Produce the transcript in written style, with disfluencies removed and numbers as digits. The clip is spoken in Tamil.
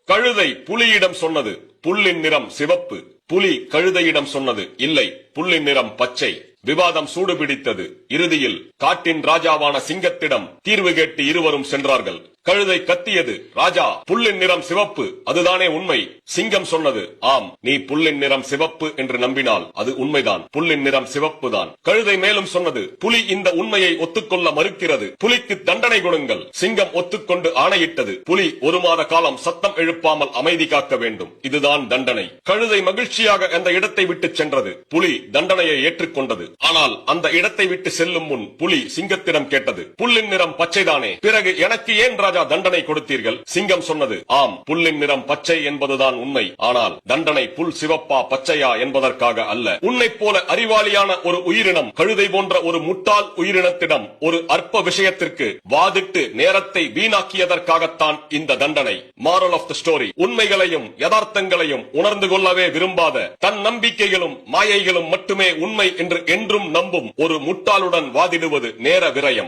கழுதை புலியிடம் சொன்னது புல்லின் நிறம் சிவப்பு. புலி கழுதையிடம் சொன்னது இல்லை, புல்லின் நிறம் பச்சை. விவாதம் சூடுபிடித்தது. இறுதியில் காட்டின் ராஜாவான சிங்கத்திடம் தீர்வு கேட்டு இருவரும் சென்றார்கள். கழுதை கத்தியது, ராஜா, புல்லின் நிறம் சிவப்பு, அதுதானே உண்மை. சிங்கம் சொன்னது, ஆம், நீ புல்லின் நிறம் சிவப்பு என்று நம்பினால் அது உண்மைதான், புல்லின் நிறம் சிவப்பு தான். கழுதை மேலும் சொன்னது, புலி இந்த உண்மையை ஒத்துக்கொள்ள மறுக்கிறது, புலிக்கு தண்டனை கொடுங்கள். சிங்கம் ஒத்துக்கொண்டு ஆணையிட்டது, புலி 1 மாத காலம் சத்தம் எழுப்பாமல் அமைதி காக்க வேண்டும், இதுதான் தண்டனை. கழுதை மகிழ்ச்சியாக அந்த இடத்தை விட்டு சென்றது. புலி தண்டனையை ஏற்றுக்கொண்டது. ஆனால் அந்த இடத்தை விட்டு செல்லும் முன் புலி சிங்கத்திடம் கேட்டது, புல்லின் நிறம் பச்சைதானே, பிறகு எனக்கு ஏன் ராஜா தண்டனை கொடுத்தீர்கள்? சிங்கம் சொன்னது, ஆம், புல்லின் நிறம் பச்சை என்பதுதான் உண்மை, ஆனால் தண்டனை புல் சிவப்பா பச்சையா என்பதற்காக அல்ல. உன்னை போல அறிவாளியான ஒரு உயிரினம் கழுதை போன்ற ஒரு முட்டாள் உயிரினத்திடம் ஒரு அற்ப விஷயத்திற்கு வாதிட்டு நேரத்தை வீணாக்கியதற்காகத்தான் இந்த தண்டனை. மாரல் ஆஃப் தி ஸ்டோரி, உண்மைகளையும் யதார்த்தங்களையும் உணர்ந்து கொள்ளவே விரும்பாத, தன் நம்பிக்கைகளும் மாயைகளும் மட்டுமே உண்மை என்று என்றும் நம்பும் ஒரு முட்டாளுடன் வாதிடுவது நேர விரயம்.